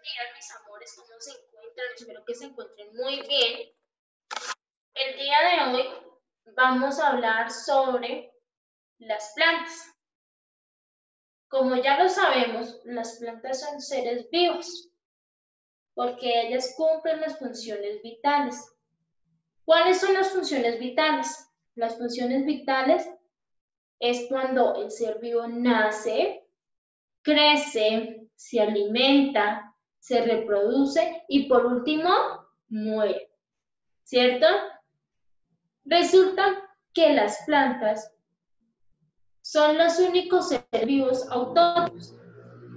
días, mis amores, ¿cómo se encuentran? Espero que se encuentren muy bien. El día de hoy vamos a hablar sobre las plantas. Como ya lo sabemos, las plantas son seres vivos porque ellas cumplen las funciones vitales. ¿Cuáles son las funciones vitales? Las funciones vitales es cuando el ser vivo nace, crece, se alimenta, se reproduce y por último muere, ¿cierto? Resulta que las plantas son los únicos seres vivos autótrofos.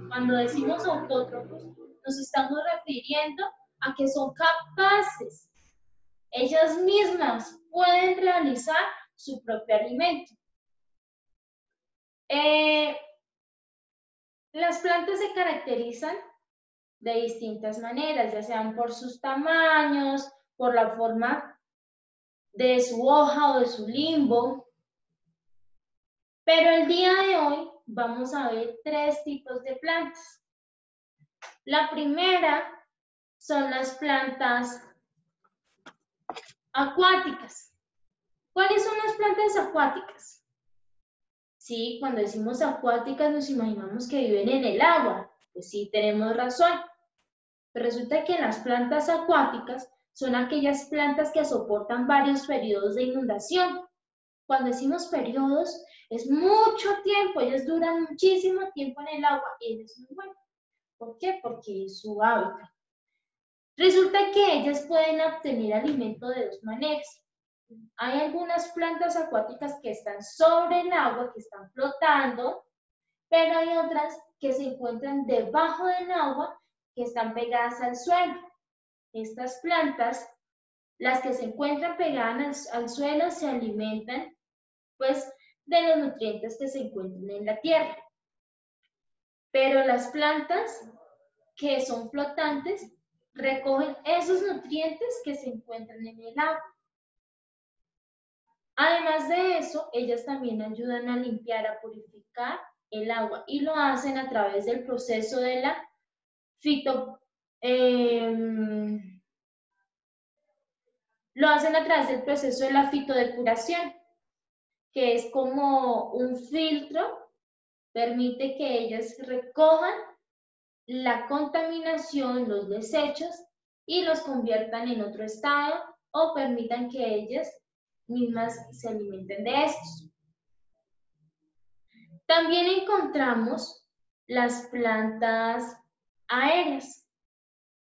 Cuando decimos autótrofos, nos estamos refiriendo a que son capaces, ellas mismas pueden realizar su propio alimento. Las plantas se caracterizan de distintas maneras, ya sean por sus tamaños, por la forma de su hoja o de su limbo. Pero el día de hoy vamos a ver tres tipos de plantas. La primera son las plantas acuáticas. ¿Cuáles son las plantas acuáticas? Sí, cuando decimos acuáticas nos imaginamos que viven en el agua. Pues sí, tenemos razón. Pero resulta que las plantas acuáticas son aquellas plantas que soportan varios periodos de inundación. Cuando decimos periodos, es mucho tiempo, ellas duran muchísimo tiempo en el agua y eso es muy bueno. ¿Por qué? Porque es su hábitat. Resulta que ellas pueden obtener alimento de dos maneras. Hay algunas plantas acuáticas que están sobre el agua, que están flotando, pero hay otras que se encuentran debajo del agua, que están pegadas al suelo. Estas plantas, las que se encuentran pegadas al suelo, se alimentan pues de los nutrientes que se encuentran en la tierra. Pero las plantas que son flotantes recogen esos nutrientes que se encuentran en el agua. Además de eso, ellas también ayudan a limpiar, a purificar el agua y lo hacen a través del proceso de la fitodepuración, que es como un filtro, permite que ellas recojan la contaminación, los desechos y los conviertan en otro estado o permitan que ellas mismas se alimenten de estos. También encontramos las plantas aéreas.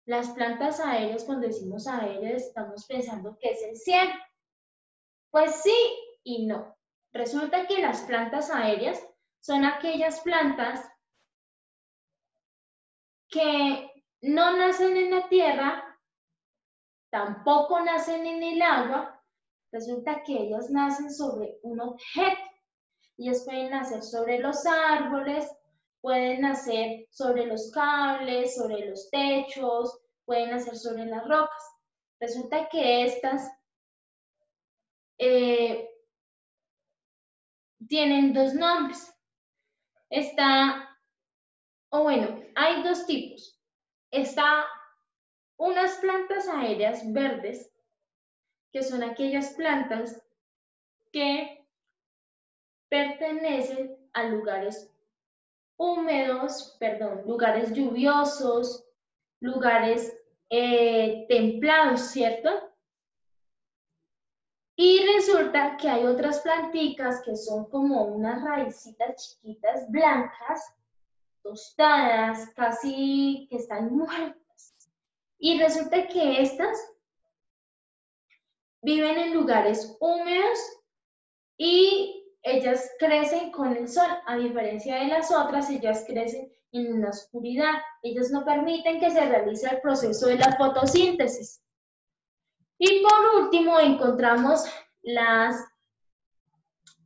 Las plantas aéreas, cuando decimos aéreas, estamos pensando que es el cielo. Pues sí y no. Resulta que las plantas aéreas son aquellas plantas que no nacen en la tierra, tampoco nacen en el agua. Resulta que ellas nacen sobre un objeto. Ellas pueden nacer sobre los árboles, pueden nacer sobre los cables, sobre los techos, pueden nacer sobre las rocas. Resulta que estas tienen dos nombres. Hay dos tipos. Está unas plantas aéreas verdes, que son aquellas plantas que pertenecen a lugares húmedos, lugares lluviosos, lugares templados, ¿cierto? Y resulta que hay otras planticas que son como unas raícitas chiquitas, blancas, tostadas, casi que están muertas. Y resulta que estas viven en lugares húmedos y ellas crecen con el sol, a diferencia de las otras, ellas crecen en la oscuridad. Ellas no permiten que se realice el proceso de la fotosíntesis. Y por último encontramos las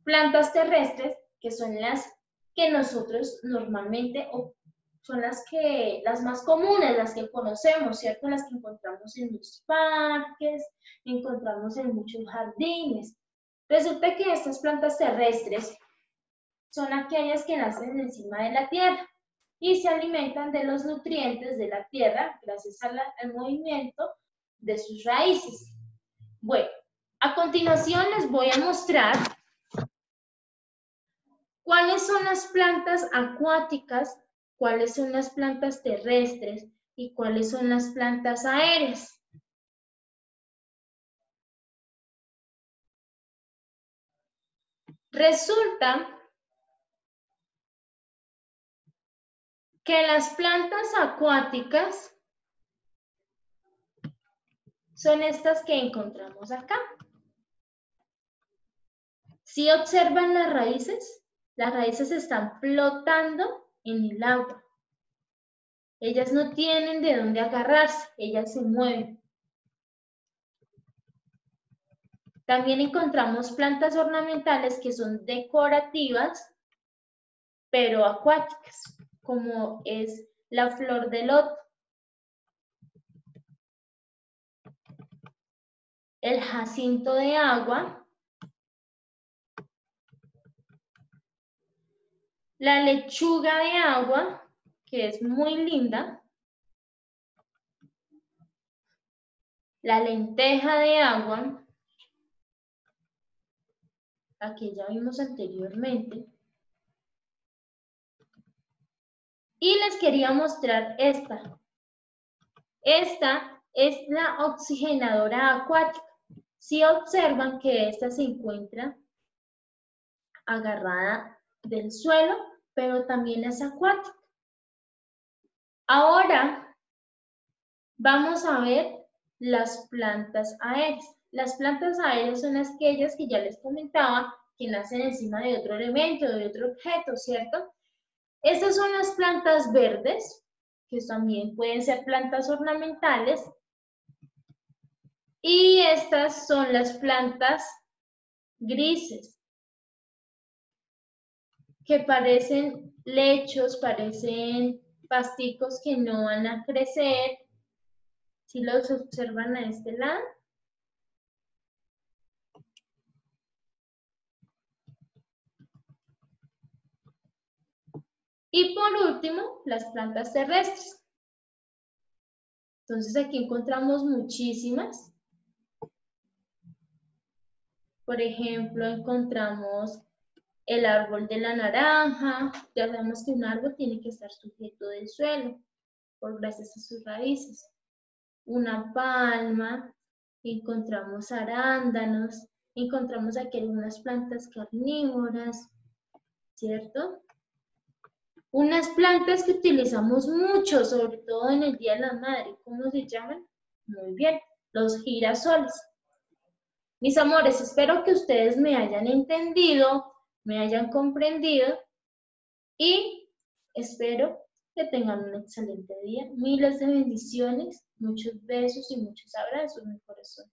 plantas terrestres, que son las que nosotros normalmente, son las más comunes, las que conocemos, ¿cierto? Las que encontramos en los parques, encontramos en muchos jardines. Resulta que estas plantas terrestres son aquellas que nacen encima de la tierra y se alimentan de los nutrientes de la tierra gracias al movimiento de sus raíces. Bueno, a continuación les voy a mostrar cuáles son las plantas acuáticas, cuáles son las plantas terrestres y cuáles son las plantas aéreas. Resulta que las plantas acuáticas son estas que encontramos acá. Si observan las raíces están flotando en el agua. Ellas no tienen de dónde agarrarse, ellas se mueven. También encontramos plantas ornamentales que son decorativas, pero acuáticas, como es la flor de loto, el jacinto de agua, la lechuga de agua, que es muy linda, la lenteja de agua, la que ya vimos anteriormente, y les quería mostrar esta. Esta es la oxigenadora acuática. Si observan que esta se encuentra agarrada del suelo, pero también es acuática. Ahora vamos a ver las plantas aéreas. Las plantas aéreas son aquellas que ya les comentaba que nacen encima de otro elemento, de otro objeto, ¿cierto? Estas son las plantas verdes, que también pueden ser plantas ornamentales. Y estas son las plantas grises, que parecen lechos, parecen pasticos que no van a crecer. Si los observan a este lado. Y por último, las plantas terrestres. Entonces aquí encontramos muchísimas. Por ejemplo, encontramos el árbol de la naranja. Ya sabemos que un árbol tiene que estar sujeto del suelo, gracias a sus raíces. Una palma, encontramos arándanos, encontramos aquí algunas plantas carnívoras, ¿cierto? Unas plantas que utilizamos mucho, sobre todo en el Día de la Madre. ¿Cómo se llaman? Muy bien, los girasoles. Mis amores, espero que ustedes me hayan entendido, me hayan comprendido y espero que tengan un excelente día. Miles de bendiciones, muchos besos y muchos abrazos, mi corazón.